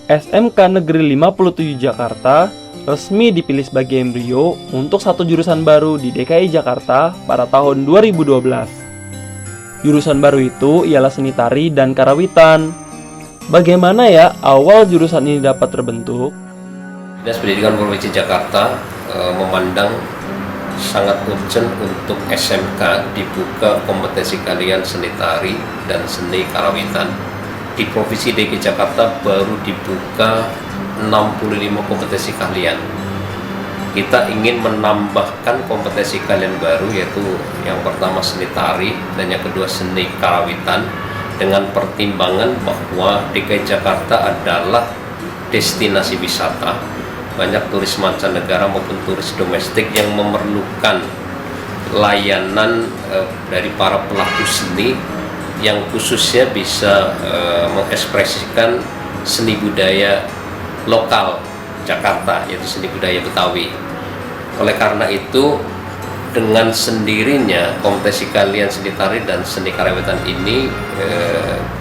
SMK Negeri 57 Jakarta resmi dipilih sebagai embrio untuk satu jurusan baru di DKI Jakarta pada tahun 2012. Jurusan baru itu ialah seni tari dan karawitan. Bagaimana ya awal jurusan ini dapat terbentuk? Dinas Pendidikan Provinsi Jakarta memandang sangat urgent untuk SMK dibuka kompetensi kalian seni tari dan seni karawitan. Di Provinsi DKI Jakarta baru dibuka 65 kompetensi kalian. Kita ingin menambahkan kompetensi kalian baru, yaitu yang pertama seni tari dan yang kedua seni karawitan, dengan pertimbangan bahwa DKI Jakarta adalah destinasi wisata. Banyak turis mancanegara maupun turis domestik yang memerlukan layanan dari para pelaku seni yang khususnya bisa mengekspresikan seni budaya lokal Jakarta, yaitu seni budaya Betawi. Oleh karena itu, dengan sendirinya kompetensi kalian seni tari dan seni karawitan ini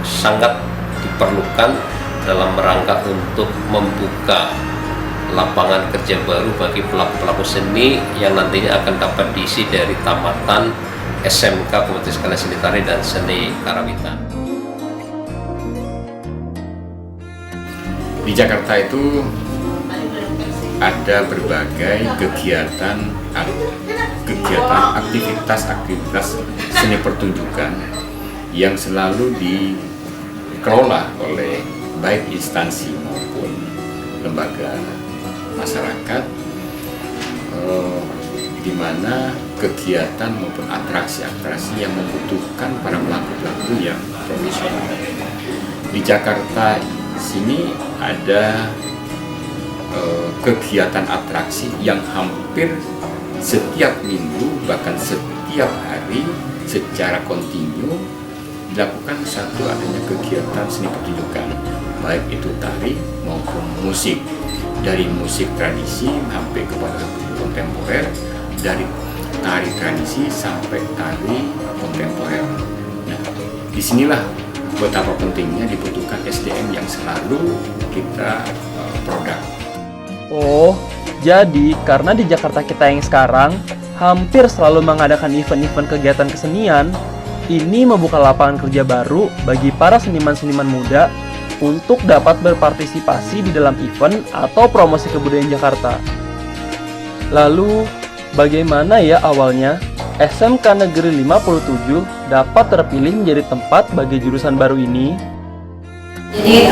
sangat diperlukan dalam rangka untuk membuka lapangan kerja baru bagi pelaku-pelaku seni yang nantinya akan dapat diisi dari tamatan SMK kompetensi kalian seni tari dan seni karawitan. Di Jakarta itu ada berbagai kegiatan aktivitas seni pertunjukan yang selalu dikelola oleh baik instansi maupun lembaga masyarakat, di mana kegiatan maupun atraksi-atraksi yang membutuhkan para pelaku-pelaku yang profesional. Di Jakarta sini ada kegiatan atraksi yang hampir setiap minggu, bahkan setiap hari secara kontinu dilakukan satu adanya kegiatan seni pertunjukan, baik itu tari maupun musik, dari musik tradisi sampai kepada kontemporer, dari tari tradisi sampai tari kontemporer. Nah, disinilah betapa pentingnya dibutuhkan SDM yang selalu kita produk. Oh, jadi karena di Jakarta kita yang sekarang hampir selalu mengadakan event-event kegiatan kesenian, ini membuka lapangan kerja baru bagi para seniman-seniman muda untuk dapat berpartisipasi di dalam event atau promosi kebudayaan Jakarta. Lalu, bagaimana ya awalnya SMK Negeri 57 dapat terpilih menjadi tempat bagi jurusan baru ini? Jadi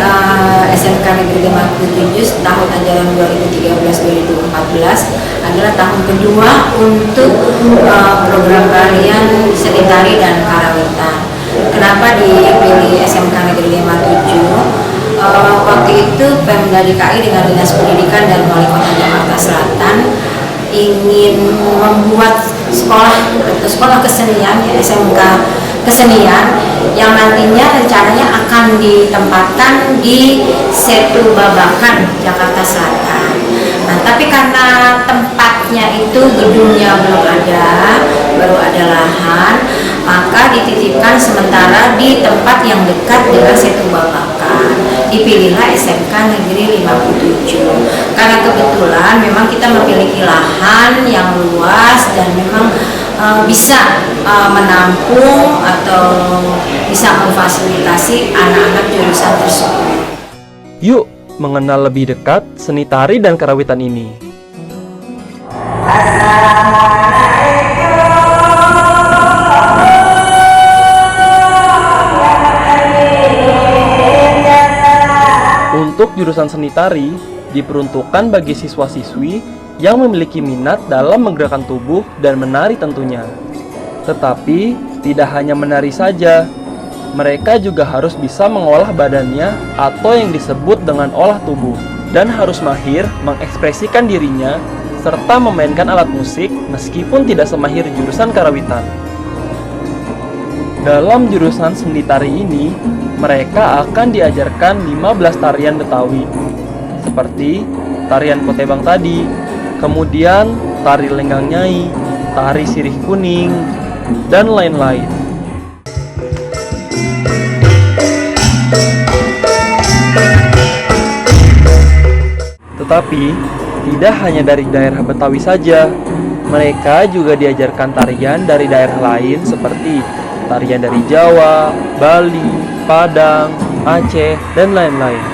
SMK Negeri 57 tahun ajaran 2013-2014 adalah tahun kedua untuk program kalian seni tari dan karawitan. Kenapa dipilih SMK Negeri 57? Waktu itu Pemda DKI dengan Dinas Pendidikan dan Wali Kota Jakarta Selatan ingin membuat sekolah kesenian, ya, SMK kesenian yang nantinya rencananya akan ditempatkan di Setu Babakan, Jakarta Selatan. Nah, tapi karena tempatnya itu gedungnya belum ada, baru ada lahan, maka dititipkan sementara di tempat yang dekat dengan Setu Babakan. Dipilihlah SMK Negeri 57. Karena kebetulan memang kita memiliki lahan yang luas dan memang bisa menampung atau bisa memfasilitasi anak-anak jurusan tersebut. Yuk, mengenal lebih dekat seni tari dan karawitan ini. Untuk jurusan seni tari diperuntukkan bagi siswa-siswi yang memiliki minat dalam menggerakkan tubuh dan menari tentunya. Tetapi tidak hanya menari saja, mereka juga harus bisa mengolah badannya atau yang disebut dengan olah tubuh, dan harus mahir mengekspresikan dirinya serta memainkan alat musik meskipun tidak semahir jurusan karawitan. Dalam jurusan seni tari ini, mereka akan diajarkan 15 tarian Betawi, seperti tarian Kotebang tadi, kemudian tari Lenggang Nyai, tari Sirih Kuning, dan lain-lain. Tetapi, tidak hanya dari daerah Betawi saja, mereka juga diajarkan tarian dari daerah lain seperti tarian dari Jawa, Bali, Padang, Aceh, dan lain-lain.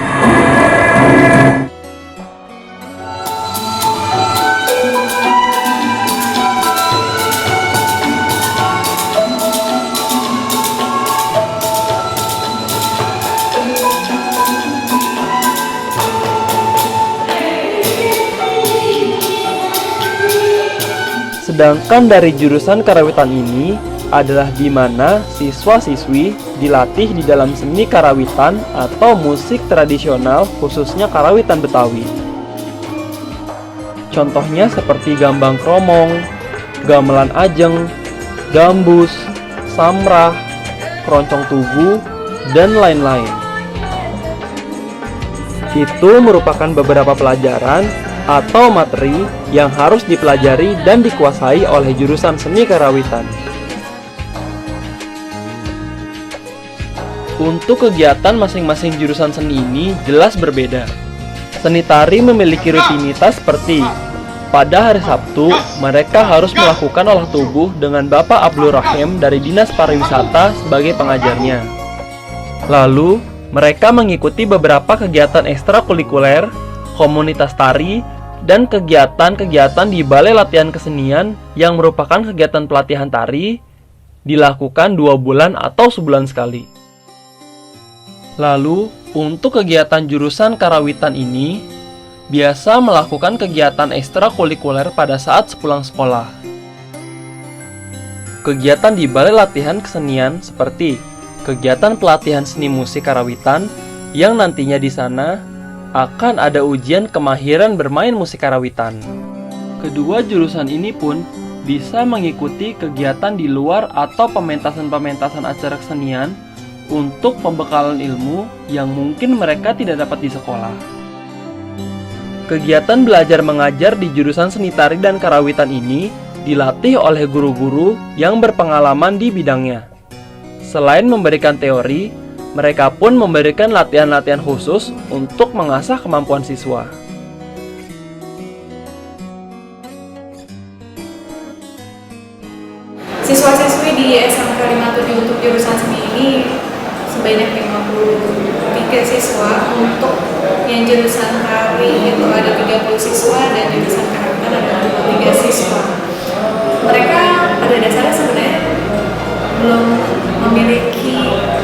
Sedangkan dari jurusan karawitan ini adalah di mana siswa-siswi dilatih di dalam seni karawitan atau musik tradisional khususnya karawitan Betawi. Contohnya seperti gambang kromong, gamelan ajeng, gambus, samrah, keroncong tugu, dan lain-lain. Itu merupakan beberapa pelajaran atau materi yang harus dipelajari dan dikuasai oleh jurusan seni karawitan. Untuk kegiatan masing-masing jurusan seni ini jelas berbeda. Seni tari memiliki rutinitas seperti pada hari Sabtu, mereka harus melakukan olah tubuh dengan Bapak Abdul Rahim dari Dinas Pariwisata sebagai pengajarnya. Lalu, mereka mengikuti beberapa kegiatan ekstrakurikuler, komunitas tari, dan kegiatan-kegiatan di balai latihan kesenian yang merupakan kegiatan pelatihan tari dilakukan 2 bulan atau sebulan sekali. Lalu, untuk kegiatan jurusan karawitan ini, biasa melakukan kegiatan ekstrakurikuler pada saat sepulang sekolah. Kegiatan di balai latihan kesenian seperti kegiatan pelatihan seni musik karawitan yang nantinya di sana akan ada ujian kemahiran bermain musik karawitan. Kedua jurusan ini pun bisa mengikuti kegiatan di luar atau pementasan-pementasan acara kesenian untuk pembekalan ilmu yang mungkin mereka tidak dapat di sekolah. Kegiatan belajar mengajar di jurusan seni tari dan karawitan ini dilatih oleh guru-guru yang berpengalaman di bidangnya. Selain memberikan teori, mereka pun memberikan latihan-latihan khusus untuk mengasah kemampuan siswa. Siswa-siswi di SMK 57 untuk jurusan seni ini sebanyak 53 siswa. Untuk yang jurusan tari itu ada 30 siswa dan jurusan karawitan ada 23 siswa. Mereka pada dasarnya sebenarnya belum memiliki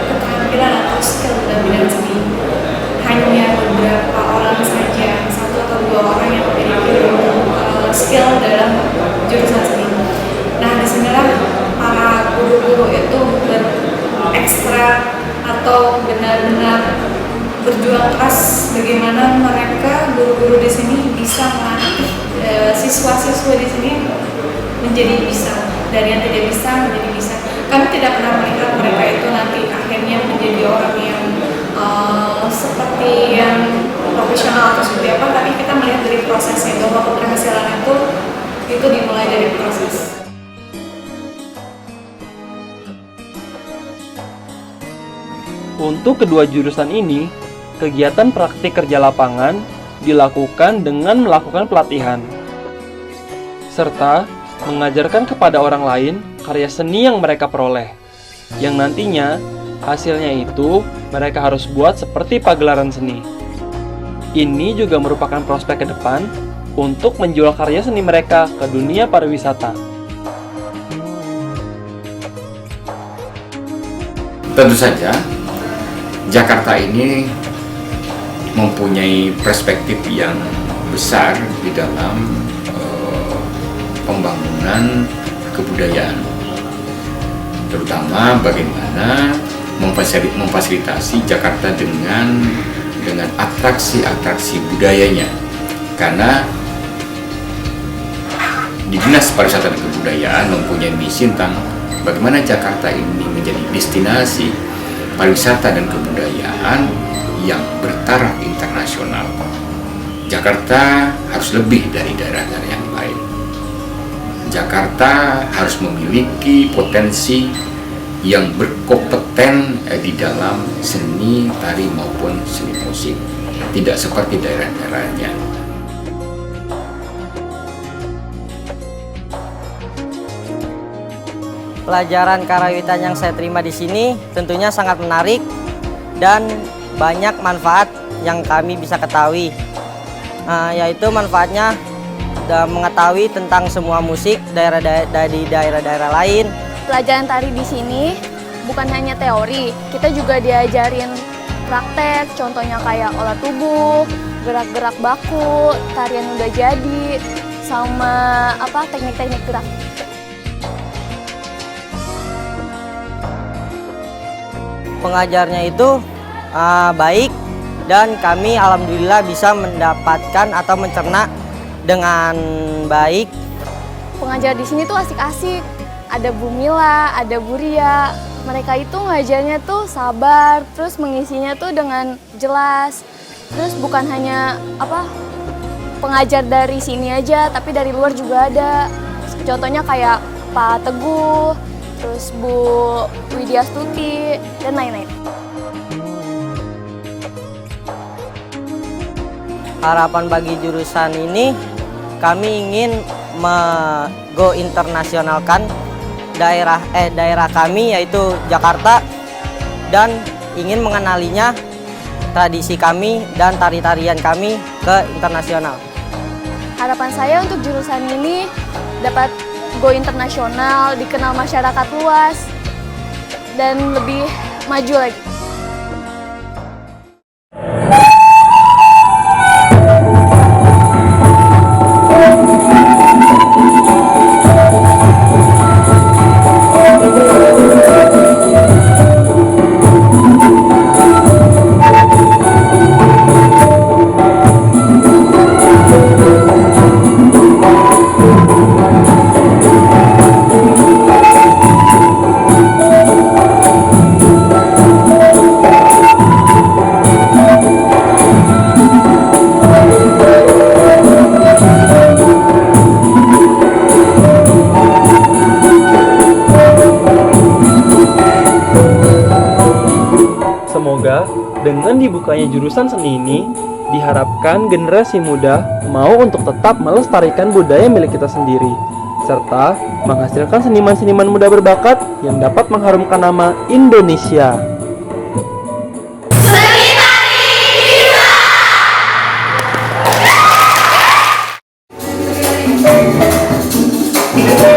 keterampilan atau skill dalam bidang seni. Hanya beberapa orang saja, 1 atau 2 orang yang memiliki skill dalam jurusan seni. Nah, disinilah para guru-guru itu berekstra atau benar-benar berjuang keras bagaimana mereka guru-guru di sini bisa melatih siswa-siswa di sini menjadi bisa, dari yang tidak bisa menjadi bisa. Kami tidak pernah melihat mereka itu nanti akhirnya menjadi orang yang seperti yang profesional atau seperti apa, tapi kita melihat dari prosesnya bahwa keberhasilan itu dimulai dari proses. Untuk kedua jurusan ini, kegiatan praktik kerja lapangan dilakukan dengan melakukan pelatihan, serta mengajarkan kepada orang lain karya seni yang mereka peroleh, yang nantinya hasilnya itu mereka harus buat seperti pagelaran seni. Ini juga merupakan prospek ke depan untuk menjual karya seni mereka ke dunia pariwisata. Tentu saja, Jakarta ini mempunyai perspektif yang besar di dalam pembangunan kebudayaan, terutama bagaimana memfasilitasi Jakarta dengan atraksi-atraksi budayanya. Karena di Dinas Pariwisata dan Kebudayaan mempunyai misi tentang bagaimana Jakarta ini menjadi destinasi pariwisata dan kebudayaan yang bertaraf internasional. Jakarta harus lebih dari daerah-daerah yang lain. Jakarta harus memiliki potensi yang berkompeten di dalam seni tari maupun seni musik, tidak seperti daerah-daerahnya. Pelajaran karawitan yang saya terima di sini tentunya sangat menarik dan banyak manfaat yang kami bisa ketahui. Yaitu manfaatnya mengetahui tentang semua musik di daerah-daerah lain. Pelajaran tari di sini bukan hanya teori, kita juga diajarin praktek, contohnya kayak olah tubuh, gerak-gerak baku, tarian udah jadi, sama teknik-teknik gerak. Pengajarnya itu baik dan kami alhamdulillah bisa mendapatkan atau mencerna dengan baik. Pengajar di sini tuh asik-asik. Ada Bu Mila, ada Bu Ria. Mereka itu ngajarnya tuh sabar, terus mengisinya tuh dengan jelas. Terus bukan hanya pengajar dari sini aja, tapi dari luar juga ada. Contohnya kayak Pak Teguh, terus Bu Widya Stuti, dan lain-lain. Harapan bagi jurusan ini, kami ingin go internasionalkan daerah kami yaitu Jakarta dan ingin mengenalinya tradisi kami dan tari-tarian kami ke internasional. Harapan saya untuk jurusan ini dapat go internasional, dikenal masyarakat luas, dan lebih maju lagi. Semoga dengan dibukanya jurusan seni ini, diharapkan generasi muda mau untuk tetap melestarikan budaya milik kita sendiri, serta menghasilkan seniman-seniman muda berbakat yang dapat mengharumkan nama Indonesia. Bisa!